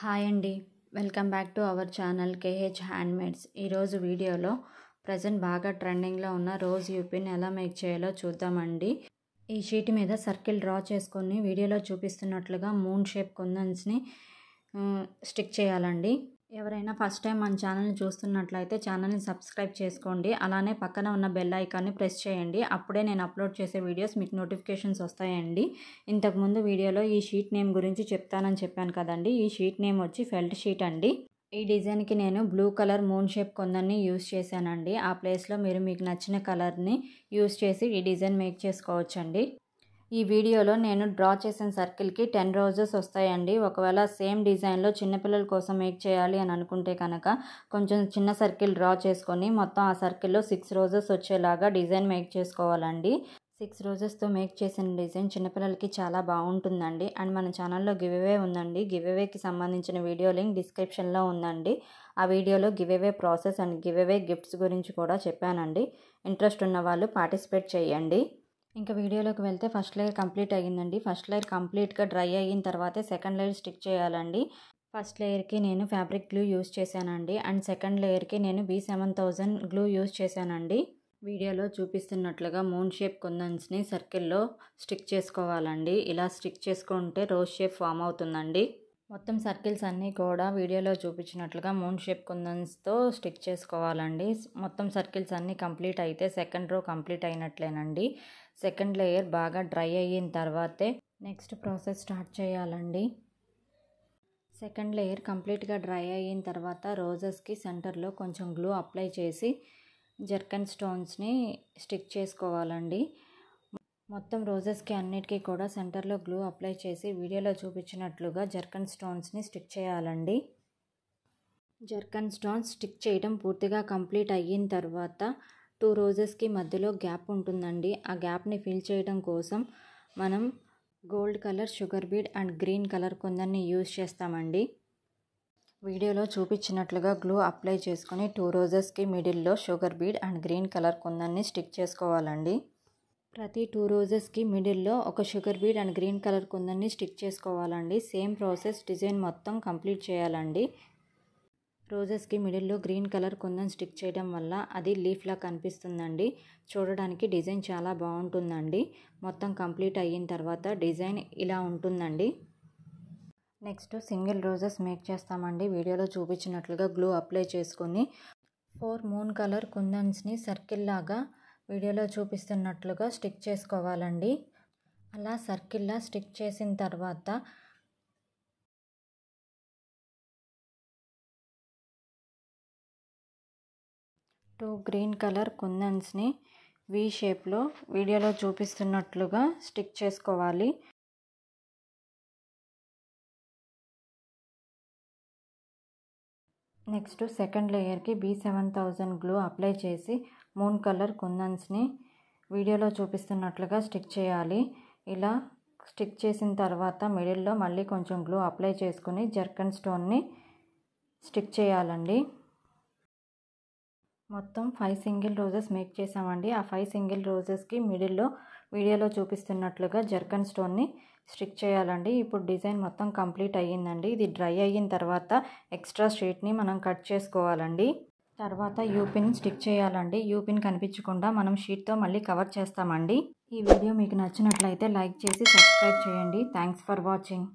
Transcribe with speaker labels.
Speaker 1: Hi అండి. Welcome back to our channel KH handmades. ఈరోజు వీడియోలో ప్రజెంట్ బాగా ట్రెండింగ్లో ఉన్న రోజ్ యూపిన్ ఎలా మేక్ చేయాలో చూద్దామండి. ఈ షీట్ మీద సర్కిల్ డ్రా చేసుకొని వీడియోలో చూపిస్తున్నట్లుగా మూన్ షేప్ కుందన్స్ని స్టిక్ చేయాలండి. ఎవరైనా ఫస్ట్ టైం మన ఛానల్ని చూస్తున్నట్లయితే ఛానల్ని సబ్స్క్రైబ్ చేసుకోండి. అలానే పక్కన ఉన్న బెల్ ఐకాన్ని ప్రెస్ చేయండి. అప్పుడే నేను అప్లోడ్ చేసే వీడియోస్ మీకు నోటిఫికేషన్స్ వస్తాయండి. ఇంతకుముందు వీడియోలో ఈ షీట్ నేమ్ గురించి చెప్తానని చెప్పాను కదండి. ఈ షీట్ నేమ్ వచ్చి ఫెల్ట్ షీట్ అండి. ఈ డిజైన్కి నేను బ్లూ కలర్ మూన్ షేప్ కొందన్ని యూస్ చేశానండి. ఆ ప్లేస్లో మీరు మీకు నచ్చిన కలర్ని యూస్ చేసి ఈ డిజైన్ మేక్ చేసుకోవచ్చండి. ఈ వీడియోలో నేను డ్రా చేసిన సర్కిల్కి 10 రోజెస్ వస్తాయండి. ఒకవేళ సేమ్ డిజైన్లో చిన్నపిల్లల కోసం మేక్ చేయాలి అని అనుకుంటే కనుక కొంచెం చిన్న సర్కిల్ డ్రా చేసుకొని మొత్తం ఆ సర్కిల్లో 6 రోజెస్ వచ్చేలాగా డిజైన్ మేక్ చేసుకోవాలండి. 6 రోజెస్తో మేక్ చేసిన డిజైన్ చిన్నపిల్లలకి చాలా బాగుంటుందండి. అండ్ మన ఛానల్లో గివ్అవే ఉందండి. గివ్అవేకి సంబంధించిన వీడియో లింక్ డిస్క్రిప్షన్లో ఉందండి. ఆ వీడియోలో giveaway process and giveaway gifts గురించి కూడా చెప్పానండి. ఇంట్రెస్ట్ ఉన్న వాళ్ళు పార్టిసిపేట్ చేయండి. ఇంకా వీడియోలోకి వెళ్తే ఫస్ట్ లేయర్ కంప్లీట్ అయ్యిందండి. ఫస్ట్ లేయర్ కంప్లీట్గా డ్రై అయిన తర్వాతే సెకండ్ లేయర్ స్టిక్ చేయాలండి. ఫస్ట్ లేయర్కి నేను ఫ్యాబ్రిక్ గ్లూ యూస్ చేశానండి. అండ్ సెకండ్ లేయర్కి నేను B7000 గ్లూ యూస్ చేశానండి. వీడియోలో చూపిస్తున్నట్లుగా మూన్ షేప్ కుందన్స్ని సర్కిల్లో స్టిక్ చేసుకోవాలండి. ఇలా స్టిక్ చేసుకుంటే రోజ్ షేప్ ఫామ్ అవుతుందండి. మొత్తం సర్కిల్స్ అన్నీ కూడా వీడియోలో చూపించినట్లుగా మూన్ షేప్ కుందన్స్తో స్టిక్ చేసుకోవాలండి. మొత్తం సర్కిల్స్ అన్నీ కంప్లీట్ అయితే సెకండ్ రో కంప్లీట్ అయినట్లేనండి. సెకండ్ లేయర్ బాగా డ్రై అయిన తర్వాతే నెక్స్ట్ ప్రాసెస్ స్టార్ట్ చేయాలండి. సెకండ్ లేయర్ కంప్లీట్గా డ్రై అయిన తర్వాత రోజెస్కి సెంటర్లో కొంచెం గ్లూ అప్లై చేసి జర్కన్ స్టోన్స్ని స్టిక్ చేసుకోవాలండి. మొత్తం రోజెస్కి అన్నిటికీ కూడా సెంటర్లో గ్లూ అప్లై చేసి వీడియోలో చూపించినట్లుగా జర్కన్ స్టోన్స్ని స్టిక్ చేయాలండి. జర్కన్ స్టోన్స్ స్టిక్ చేయడం పూర్తిగా కంప్లీట్ అయిన తర్వాత 2 రోజెస్కి మధ్యలో గ్యాప్ ఉంటుందండి. ఆ గ్యాప్ని ఫిల్ చేయడం కోసం మనం gold colour sugar bead and green colour కుందన్ని యూజ్ చేస్తామండి. వీడియోలో చూపించినట్లుగా గ్లూ అప్లై చేసుకొని 2 రోజెస్కి మిడిల్లో sugar bead and green colour కుందన్ని స్టిక్ చేసుకోవాలండి. ప్రతి 2 రోజెస్కి మిడిల్లో ఒక sugar bead and green colour కుందన్ని స్టిక్ చేసుకోవాలండి. సేమ్ ప్రాసెస్ డిజైన్ మొత్తం కంప్లీట్ చేయాలండి. రోజెస్కి మిడిల్లో గ్రీన్ కలర్ కుందన్ స్టిక్ చేయడం వల్ల అది లీఫ్లా కనిపిస్తుందండి. చూడడానికి డిజైన్ చాలా బాగుంటుందండి. మొత్తం కంప్లీట్ అయిన తర్వాత డిజైన్ ఇలా ఉంటుందండి. నెక్స్ట్ సింగిల్ రోజెస్ మేక్ చేస్తామండి. వీడియోలో చూపించినట్లుగా గ్లూ అప్లై చేసుకొని 4 మూన్ కలర్ కుందన్స్ని సర్కిల్ లాగా వీడియోలో చూపిస్తున్నట్లుగా స్టిక్ చేసుకోవాలండి. అలా సర్కిల్లా స్టిక్ చేసిన తర్వాత టూ గ్రీన్ కలర్ కుందన్స్ని వి షేప్లో వీడియోలో చూపిస్తున్నట్లుగా స్టిక్ చేసుకోవాలి. నెక్స్ట్ సెకండ్ లేయర్కి B7000 గ్లూ అప్లై చేసి మూన్ కలర్ కుందన్స్ని వీడియోలో చూపిస్తున్నట్లుగా స్టిక్ చేయాలి. ఇలా స్టిక్ చేసిన తర్వాత మిడిల్లో మళ్ళీ కొంచెం గ్లూ అప్లై చేసుకుని జర్కన్ స్టోన్ని స్టిక్ చేయాలండి. మొత్తం 5 సింగిల్ రోజెస్ మేక్ చేసామండి. ఆ 5 సింగిల్ రోజెస్కి మిడిల్లో వీడియోలో చూపిస్తున్నట్లుగా జర్కన్ స్టోన్ని స్టిక్ చేయాలండి. ఇప్పుడు డిజైన్ మొత్తం కంప్లీట్ అయ్యిందండి. ఇది డ్రై అయిన తర్వాత ఎక్స్ట్రా షీట్ని మనం కట్ చేసుకోవాలండి. తర్వాత యూపిన్ స్టిక్ చేయాలండి. యూపిన్ కనిపించకుండా మనం షీట్తో మళ్ళీ కవర్ చేస్తామండి. ఈ వీడియో మీకు నచ్చినట్లయితే లైక్ చేసి సబ్స్క్రైబ్ చేయండి. Thanks for watching.